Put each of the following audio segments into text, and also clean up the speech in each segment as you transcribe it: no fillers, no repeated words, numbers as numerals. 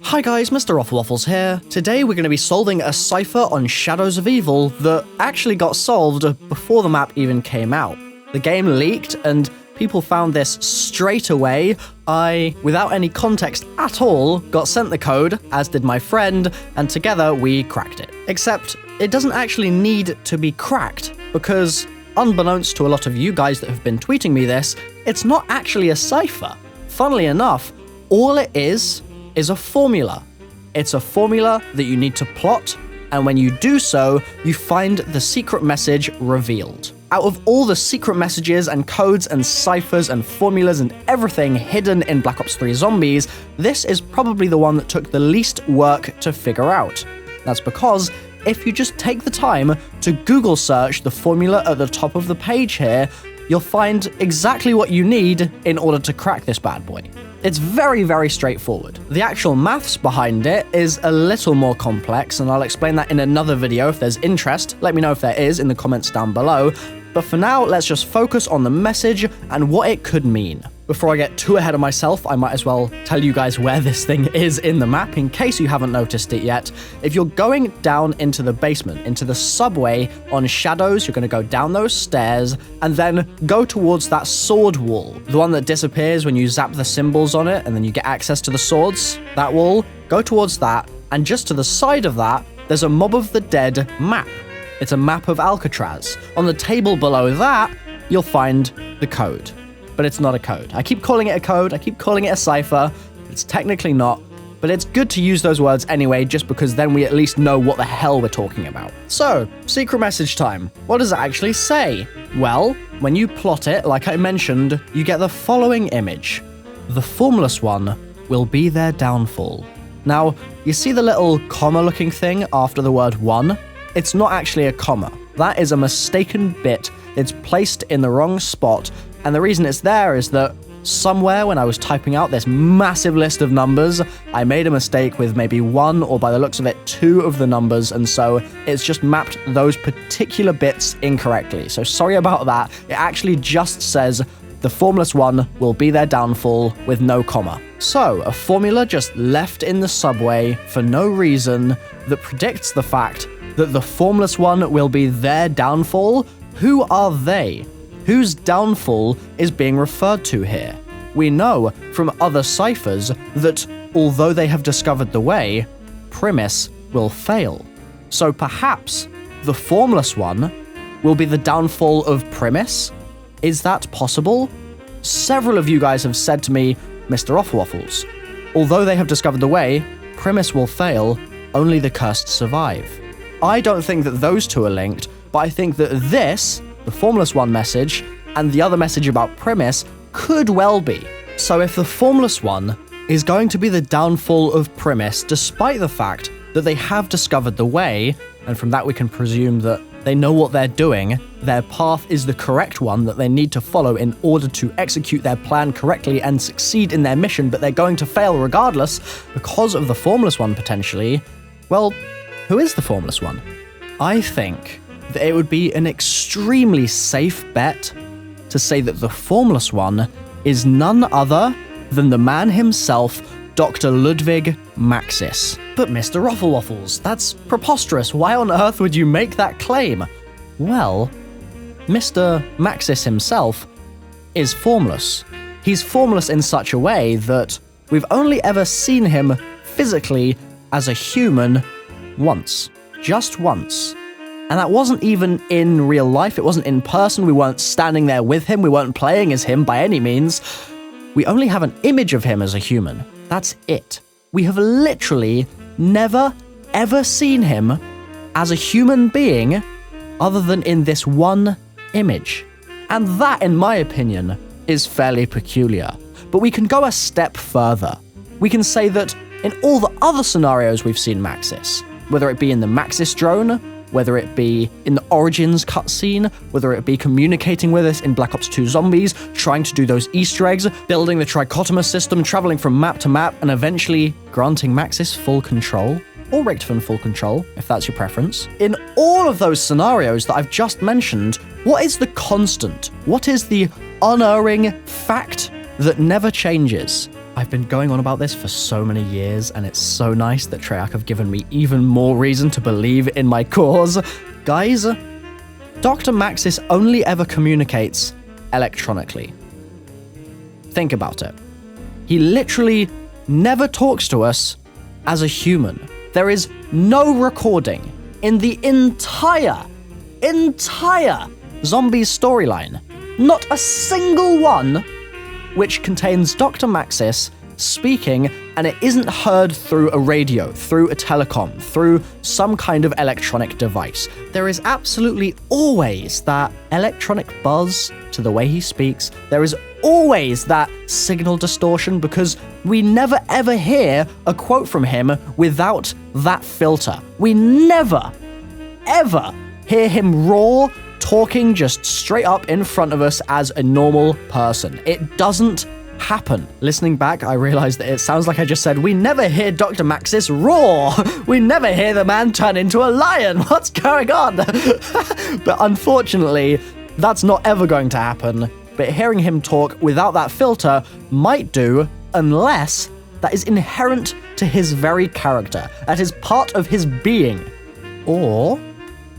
Hi guys, MrRoflWaffles here. Today we're going to be solving a cipher on Shadows of Evil that actually got solved before the map even came out. The game leaked and people found this straight away. I, without any context at all, got sent the code, as did my friend, and together we cracked it. Except, it doesn't actually need to be cracked, because unbeknownst to a lot of you guys that have been tweeting me this, it's not actually a cipher. Funnily enough, all it is a formula. It's a formula that you need to plot, and when you do so, you find the secret message revealed. Out of all the secret messages and codes and ciphers and formulas and everything hidden in Black Ops 3 Zombies, this is probably the one that took the least work to figure out. That's because if you just take the time to Google search the formula at the top of the page here, you'll find exactly what you need in order to crack this bad boy. It's very, very straightforward. The actual maths behind it is a little more complex, and I'll explain that in another video if there's interest. Let me know if there is in the comments down below. But for now, let's just focus on the message and what it could mean. Before I get too ahead of myself, I might as well tell you guys where this thing is in the map in case you haven't noticed it yet. If you're going down into the basement, into the subway on Shadows, you're going to go down those stairs and then go towards that sword wall. The one that disappears when you zap the symbols on it and then you get access to the swords. That wall, go towards that, and just to the side of that, there's a Mob of the Dead map. It's a map of Alcatraz. On the table below that, you'll find the code. But it's not a code. I keep calling it a code, I keep calling it a cipher. It's technically not, but it's good to use those words anyway, just because then we at least know what the hell we're talking about. So, secret message time. What does it actually say? Well, when you plot it, like I mentioned, you get the following image. The Formless One will be their downfall. Now, you see the little comma-looking thing after the word one? It's not actually a comma. That is a mistaken bit. It's placed in the wrong spot. And the reason it's there is that somewhere when I was typing out this massive list of numbers, I made a mistake with maybe one or by the looks of it, two of the numbers. And so it's just mapped those particular bits incorrectly. So sorry about that. It actually just says the Formless One will be their downfall with no comma. So a formula just left in the subway for no reason that predicts the fact that the Formless One will be their downfall. Who are they? Whose downfall is being referred to here? We know from other ciphers that although they have discovered the way, Primus will fail. So perhaps the Formless One will be the downfall of Primus? Is that possible? Several of you guys have said to me, MrRoflWaffles, although they have discovered the way, Primus will fail, only the cursed survive. I don't think that those two are linked, but I think that this, the Formless One message, and the other message about Primus could well be. So if the Formless One is going to be the downfall of Primus, despite the fact that they have discovered the way, and from that we can presume that they know what they're doing, their path is the correct one that they need to follow in order to execute their plan correctly and succeed in their mission, but they're going to fail regardless because of the Formless One potentially, well, who is the Formless One? I think that it would be an extremely safe bet to say that the Formless One is none other than the man himself, Dr. Ludwig Maxis. But MrRoflWaffles, that's preposterous. Why on earth would you make that claim? Well, Mr. Maxis himself is formless. He's formless in such a way that we've only ever seen him physically as a human once. Just once. And that wasn't even in real life, it wasn't in person, we weren't standing there with him, we weren't playing as him by any means. We only have an image of him as a human. That's it. We have literally never, ever seen him as a human being other than in this one image. And that, in my opinion, is fairly peculiar. But we can go a step further. We can say that in all the other scenarios we've seen Maxis, whether it be in the Maxis drone, whether it be in the Origins cutscene, whether it be communicating with us in Black Ops 2 Zombies, trying to do those Easter eggs, building the trichotomous system, traveling from map to map, and eventually granting Maxis full control, or Richtofen full control, if that's your preference. In all of those scenarios that I've just mentioned, what is the constant? What is the unerring fact that never changes? I've been going on about this for so many years, and it's so nice that Treyarch have given me even more reason to believe in my cause. Guys, Dr. Maxis only ever communicates electronically. Think about it. He literally never talks to us as a human. There is no recording in the entire Zombies storyline, not a single one, which contains Dr. Maxis speaking, and it isn't heard through a radio, through a telecom, through some kind of electronic device. There is absolutely always that electronic buzz to the way he speaks. There is always that signal distortion because we never ever hear a quote from him without that filter. We never, ever hear him raw, talking just straight up in front of us as a normal person. It doesn't happen. Listening back, I realized that it sounds like I just said, we never hear Dr. Maxis roar. We never hear the man turn into a lion. What's going on? But unfortunately, that's not ever going to happen. But hearing him talk without that filter might do, unless that is inherent to his very character. That is part of his being. Or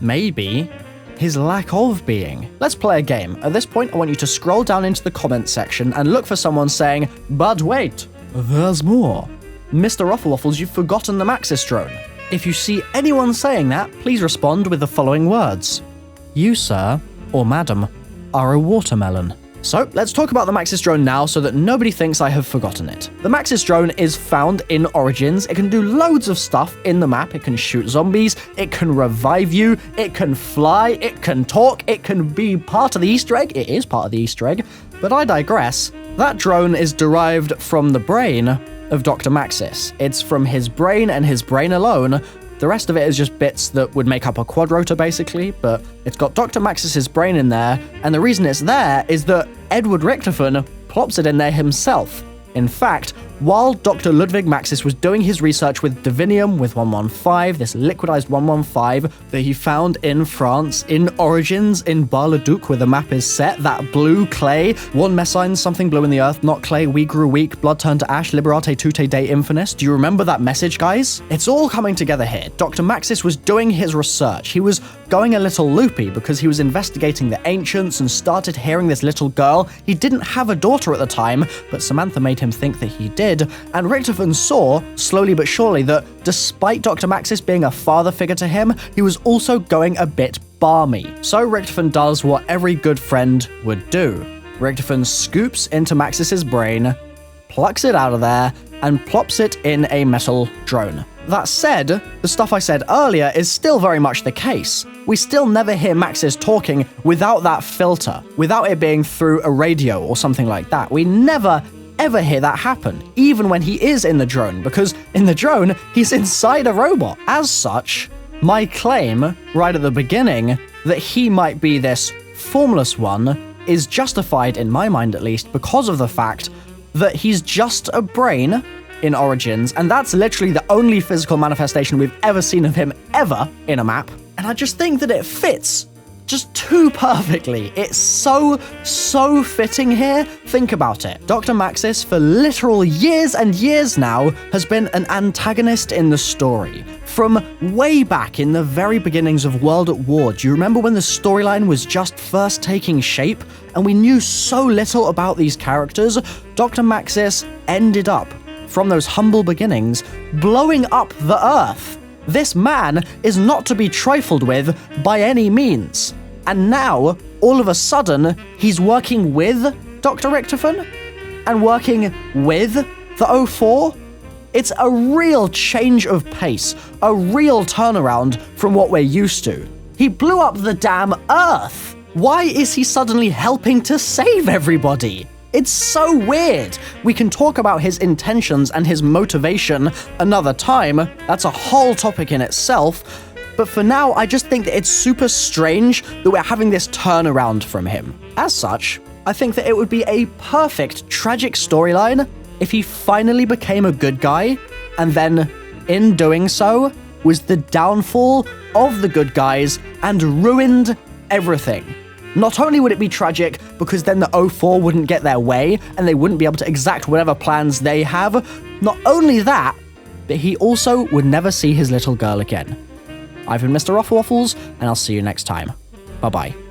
maybe his lack of being. Let's play a game. At this point, I want you to scroll down into the comments section and look for someone saying, but wait, there's more. MrRoflWaffles, you've forgotten the Maxis drone. If you see anyone saying that, please respond with the following words. You, sir, or madam, are a watermelon. So, let's talk about the Maxis drone now so that nobody thinks I have forgotten it. The Maxis drone is found in Origins. It can do loads of stuff in the map. It can shoot zombies, it can revive you, it can fly, it can talk, it can be part of the Easter egg. It is part of the Easter egg, but I digress. That drone is derived from the brain of Dr. Maxis. It's from his brain and his brain alone. The rest of it is just bits that would make up a quadrotor, basically, but it's got Dr. Maxis' brain in there, and the reason it's there is that Edward Richtofen plops it in there himself. In fact, while Dr. Ludwig Maxis was doing his research with Divinium with 115, this liquidized 115 that he found in France, in Origins, in Bar-le-Duc, where the map is set, that blue clay, one messine, something blue in the earth, not clay, we grew weak, blood turned to ash, liberate tutte de infinis. Do you remember that message, guys? It's all coming together here. Dr. Maxis was doing his research. He was going a little loopy because he was investigating the ancients and started hearing this little girl. He didn't have a daughter at the time, but Samantha made him think that he did. And Richtofen saw, slowly but surely, that despite Dr. Maxis being a father figure to him, he was also going a bit balmy. So Richtofen does what every good friend would do. Richtofen scoops into Maxis' brain, plucks it out of there, and plops it in a metal drone. That said, the stuff I said earlier is still very much the case. We still never hear Maxis talking without that filter, without it being through a radio or something like that. We never ever hear that happen, even when he is in the drone, because in the drone, he's inside a robot. As such, my claim, right at the beginning, that he might be this Formless One is justified, in my mind at least, because of the fact that he's just a brain in Origins, and that's literally the only physical manifestation we've ever seen of him ever in a map, and I just think that it fits just too perfectly. It's so fitting here. Think about it. Dr. Maxis, for literal years and years now, has been an antagonist in the story. From way back in the very beginnings of World at War, do you remember when the storyline was just first taking shape and we knew so little about these characters? Dr. Maxis ended up, from those humble beginnings, blowing up the Earth. This man is not to be trifled with by any means. And now, all of a sudden, he's working with Dr. Richtofen and working with the 04. It's a real change of pace, a real turnaround from what we're used to. He blew up the damn Earth. Why is he suddenly helping to save everybody? It's so weird. We can talk about his intentions and his motivation another time. That's a whole topic in itself. But for now, I just think that it's super strange that we're having this turnaround from him. As such, I think that it would be a perfect tragic storyline if he finally became a good guy, and then, in doing so, was the downfall of the good guys and ruined everything. Not only would it be tragic, because then the O4 wouldn't get their way and they wouldn't be able to exact whatever plans they have. Not only that, but he also would never see his little girl again. I've been MrRoflWaffles, and I'll see you next time. Bye-bye.